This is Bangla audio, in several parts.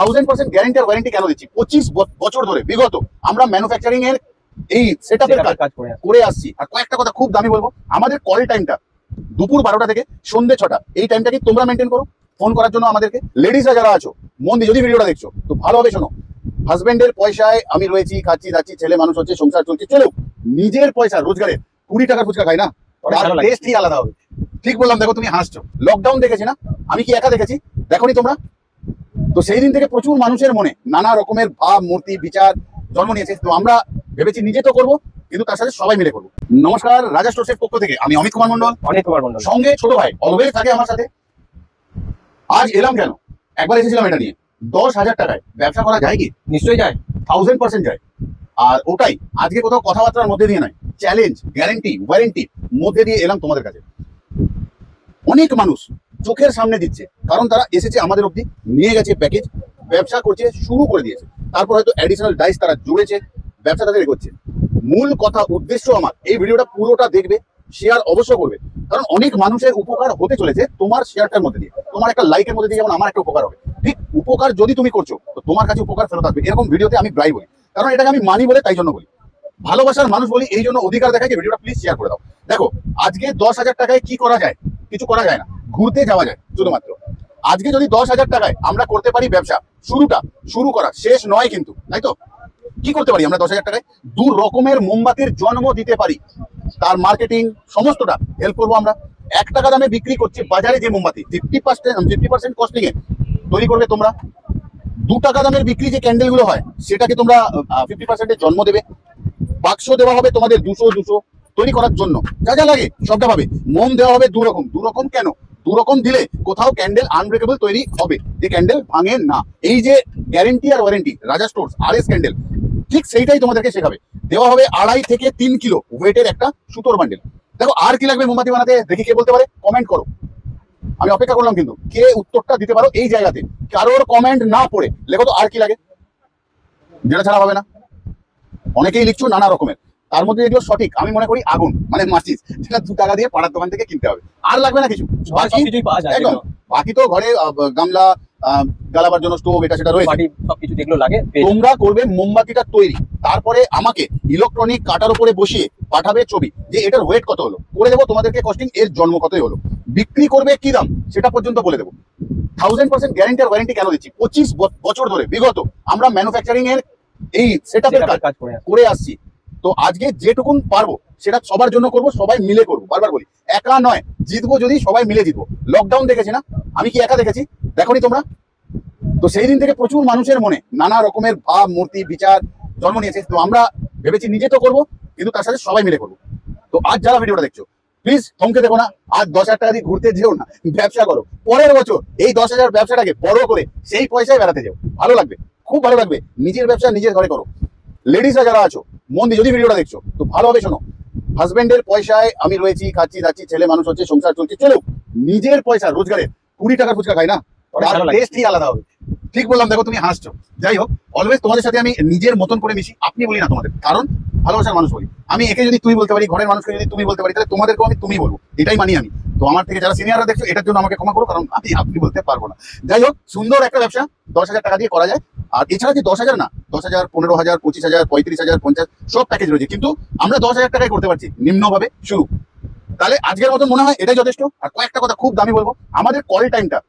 1000% গ্যারান্টি আর ওয়ারেন্টি কেন দিচ্ছি? 25 বছর ধরে বিগত আমরা ম্যানুফ্যাকচারিং এর এই সেটআপের কাজ করে আসছি। আর কয়েকটা কথা খুব দামি বলবো, আমাদের কল টাইমটা দুপুর 12টা থেকে সন্ধ্যে 6টা, এই টাইমটা কি তোমরা মেনটেন করো ফোন করার জন্য আমাদেরকে। লেডিসরা যারা আছো মন দিয়ে যদি ভিডিওটা দেখছো তো ভালোভাবে শোনো। হাজবেন্ডের পয়সায় আমি রয়েছি, খাচ্ছি যাচ্ছি, ছেলে মানুষ হচ্ছে, সংসার চলছে, চলো নিজের পয়সা রোজগারে 20 টাকার ফুচকা খাই না, টেস্টই আলাদা হবে। ঠিক বললাম? দেখো তুমি হাসছো। লকডাউন দেখেছি না, আমি কি একা দেখেছি? দেখোনি তোমরা? তো সেই দিন থেকে প্রচুর মানুষের মনে নানা রকমের ভাব, মূর্তি, বিচার জন্ম নিয়েছে। তো আমরা ভেবেছি নিজে তো করবো, কিন্তু তার সাথে সবাই মিলে করবো। নমস্কার, রাজা স্টোর্সের পক্ষ থেকে আমি অমিত কুমার মন্ডল, সঙ্গে ছোট ভাই অলওয়েজ থাকে আমার সাথে। আজ এলাম কেন? একবার এসেছিলাম এটা নিয়ে, 10,000 টাকায় ব্যবসা করা যায় কি? নিশ্চয়ই যায়, 1000% যায়। আর ওটাই আজকে কোথাও কথাবার্তার মধ্যে দিয়ে নয়, চ্যালেঞ্জ, গ্যারেন্টি, ওয়ারেন্টি মধ্যে দিয়ে এলাম তোমাদের কাছে। অনেক মানুষ চোখের সামনে দিচ্ছে, কারণ তারা এসেছে আমাদের অবধি, নিয়ে গেছে প্যাকেজ, ব্যবসা করছে, শুরু করে দিয়েছে। তারপর হয়তো অ্যাডিশনাল ডাইস তারা জুড়েছে, ব্যবসা তাদের এগোচ্ছে। মূল কথা, উদ্দেশ্য আমার, এই ভিডিওটা পুরোটা দেখবে, শেয়ার অবশ্য করবে, কারণ অনেক মানুষের উপকার হতে চলেছে তোমার শেয়ারটার মধ্যে দিয়ে। তোমার একটা লাইকের মধ্যে দিয়ে যেমন আমার একটা উপকার হবে, ঠিক উপকার যদি তুমি করছো তো তোমার কাছে উপকার ফেরত আসবে। এরকম ভিডিওতে আমি প্রায় বলি, কারণ এটাকে আমি মানি বলে, তাই জন্য বলি, ভালোবাসার মানুষ বলি, এই জন্য অধিকার দেখায় যে ভিডিওটা প্লিজ শেয়ার করে দাও। দেখো, আজকে 10,000 টাকায় কি করা যায়? কিছু করা যায় না, ঘুরতে যাওয়া যায় শুধুমাত্র। আজকে যদি 10,000 টাকায় আমরা করতে পারি ব্যবসা, শুরু করা শেষ নয় কিন্তু, তাই তো? কি করতে পারি আমরা 10,000 টাকায়? 2 রকমের মোমবাতির জন্ম দিতে পারি, তার মার্কেটিং সমস্তটা হেল্প করবো আমরা। 1 টাকা দামে বিক্রি করছি বাজারে যে মোমবাতি, 50% কস্টিং এ তৈরি করবে তোমরা। 2 টাকা দামের বিক্রি যে ক্যান্ডেল গুলো হয়, সেটাকে তোমরা 50% জন্ম দেবে। বাক্স দেওয়া হবে তোমাদের 200 তৈরি করার জন্য, যা যা লাগে সবটা পাবে। মোম দেওয়া হবে 2 রকম কেন? 2 রকম দিলে কোথাও ক্যান্ডেল আনব্রেকেবল তৈরি হবে, যে ক্যান্ডেল ভাঙে না। এই যে গ্যারেন্টি আর ওয়ারেন্টি, রাজা স্টোর্স RS ক্যান্ডেল, ঠিক সেইটাই তোমাদেরকে শেখাবে। দেওয়া হবে 2.5 থেকে 3 কিলো ওয়েটের একটা সুতোর বান্ডেল। দেখো, আর কি লাগবে মোমবাতি বানাতে? দেখি কে বলতে পারে, কমেন্ট করো। আমি অপেক্ষা করলাম কিন্তু, কে উত্তরটা দিতে পারো এই জায়গাতে। কারোর কমেন্ট না পড়ে লেখো তো আর কি লাগে, যেটা ছাড়া হবে না। অনেকেই লিখছো নানা রকমের, তার মধ্যে যেগুলো সঠিক আমি মনে করি আগুন, মানে মাচিস, যেটা 2 টাকা দিয়ে পাড়ার দোকান থেকে কিনতে হবে। আর লাগবে না কিছু, একদম। বাকি তো ঘরে গামলা, জ্বালাবার জন্য স্টোভ, এটা সেটা রয়েছে, সবকিছু যেগুলো লাগে। তোমরা করবে মোমবাতিটা তৈরি, তারপরে আমাকে ইলেকট্রনিক কাটার উপরে বসিয়ে পাঠাবে ছবি, যে এটার ওয়েট কত হলো, করে দেবো তোমাদেরকে কস্টিং, এর জন্ম কতই হলো, বিক্রি করবে কি দাম সেটা পর্যন্ত বলে দেবো। 1000% গ্যারান্টি আর ওয়ারেন্টি কেন দিচ্ছি? 25 বছর ধরে বিগত আমরা ম্যানুফ্যাকচারিং এর এই সেটআপের কাজ করে আসছি। তো আজকে যেটুকুন পারবো সেটা সবার জন্য করব, সবাই মিলে করবো। বারবার বলি, একা নয়, জিতবো যদি সবাই মিলে জিতবো। লকডাউন দেখেছি না, আমি কি একা দেখেছি? দেখোনি তোমরা? তো সেই দিন থেকে প্রচুর মানুষের মনে নানা রকমের ভাব, মূর্তি, বিচার জন্ম নিয়েছে। তো আমরা ভেবেছি নিজে তো করবো, কিন্তু তার সাথে সবাই মিলে করবো। তো আজ যারা ভিডিওটা দেখছো, প্লিজ থমকে দেখো না। আজ 10,000 টাকা দিয়ে ঘুরতে যেও না, ব্যবসা করো। পরের বছর এই 10,000 ব্যবসাটাকে বড় করে সেই পয়সায় বেড়াতে যাও, ভালো লাগবে, খুব ভালো লাগবে। নিজের ব্যবসা নিজের ঘরে করো। লেডিসরা যারা আছো মন দিয়ে যদি ভিডিওটা দেখছো তো ভালোভাবে শোনো। হাজবেন্ডের পয়সায় আমি রয়েছি, খাচ্ছি যাচ্ছি, ছেলে মানুষ হচ্ছে, সংসার চলছে, চলো নিজের পয়সা রোজগারে 20 টাকার ফুচকা খাই না, টেস্টই আলাদা হবে। ঠিক বললাম? দেখো তুমি হাসছো। যাই হোক, অলওয়েজ তোমাদের সাথে আমি নিজের মতন করে মিশি, আপনি বলি না তোমাদের, কারণ ভালোবাসার মানুষ বলি। আমি একে যদি তুই বলতে পারি, ঘরের মানুষকে যদি তুমি বলতে পারি, তাহলে তোমাদেরকেও আমি তুমি বলবো, এটাই মানি আমি। তো আমার থেকে যারা সিনিয়ররা দেখছো, এটার জন্য আমাকে ক্ষমা করো, কারণ আমি আপনি বলতে পারবো না। যাই হোক, সুন্দর একটা ব্যবসা 10,000 টাকা দিয়ে করা যায়। আর এছাড়া যে 10,000 না, 10,000, 15,000, 25,000, 35,000, 50, সব প্যাকেজ রয়েছে, কিন্তু আমরা 10,000 টাকায় করতে পারছি নিম্নভাবে শুরু। তাহলে আজকের মতো মনে হয় এটাই যথেষ্ট। আর কয়েকটা কথা খুব দামি বলবো, আমাদের কল টাইমটা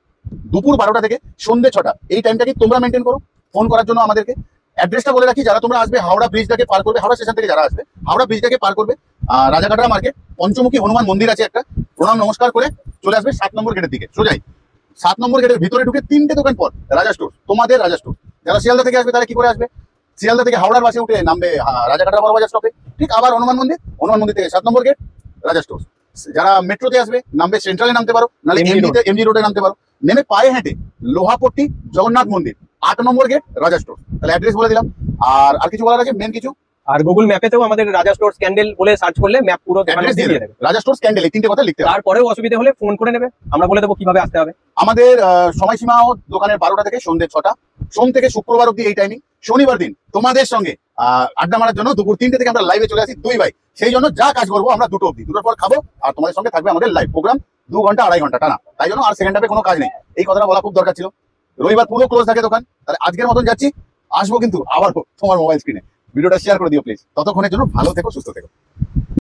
দুপুর 12টা থেকে সন্ধ্যে 6টা, এই টাইমটাকে তোমরা মেনটেন করো ফোন করার জন্য আমাদেরকে। অ্যাড্রেসটা বলে রাখি, যারা তোমরা আসবে হাওড়া ব্রিজটাকে পার করবে, হাওড়া স্টেশন থেকে যারা আসবে হাওড়া ব্রিজটাকে পার করবে, রাজাকাটা মার্কেট, পঞ্চমুখী হনুমান মন্দির আছে একটা, প্রণাম নমস্কার করে চলে আসবে 7 নম্বর গেটের দিকে সোজাই। 7 নম্বর গেটের ভিতরে ঢুকে 3টে দোকান পর রাজা স্টোর, তোমাদের রাজা স্টোর। যারা শিয়ালদা থেকে আসবে তারা কি করে আসবে? শিয়ালদা থেকে হাওড়ার বাসে উঠে নামবে রাজাকাটা বড় বাজার স্টপে, ঠিক আবার হনুমান মন্দির থেকে 7 নম্বর গেট রাজা স্টোর। যারা মেট্রোতে আসবে নামবে সেন্ট্রালে নামতে পারো, নাহলে এমজি রোডে নামতে পারো। নেমে পায়ে হেঁটে লোহাপট্টি জগন্নাথ মন্দির 8 নম্বর গেট রাজা স্টোর। তাহলে অ্যাড্রেস বলে দিলাম। আর কিছু বলার আছে? মেন কিছু? আর গুগল ম্যাপেতেও আমাদের রাজা স্টোর্স ক্যান্ডেল বলে সার্চ করলে ম্যাপ পুরো দিয়ে দেবে। রাজা স্টোর্স ক্যান্ডেল, এই 3টে কথা লিখতে হবে। তারপরেও অসুবিধা হলে ফোন করে নেবে, আমরা বলে দেবো কিভাবে আসতে হবে। আমাদের সময়সীমা দোকানের 12টা থেকে সন্ধ্যে 6টা, সোম থেকে শুক্রবার অব্দি এই টাইমিং। শনিবার দিন তোমাদের সঙ্গে আড্ডা মারার জন্য দুপুর 3টে থেকে আমরা লাইভে চলে আসি 2 ভাই। সেই জন্য যা কাজ করবো আমরা 2টো অব্দি, 2টোর পর খাবো, আর তোমাদের সঙ্গে থাকবে আমাদের লাইভ প্রোগ্রাম 2 ঘন্টা 2.5 ঘন্টা টানা। তাই জন্য আর সেকেন্ড হাফে কোনো কাজ নেই, এই কথাটা বলা খুব দরকার ছিল। রবিবার পুরো ক্লোজ থাকে দোকান। তাহলে আজকের মতন যাচ্ছি, আসবো কিন্তু আবার তোমার মোবাইল স্ক্রিনে। ভিডিওটা শেয়ার করে দিও প্লিজ। ততক্ষণের জন্য ভালো থেকো, সুস্থ থেকো।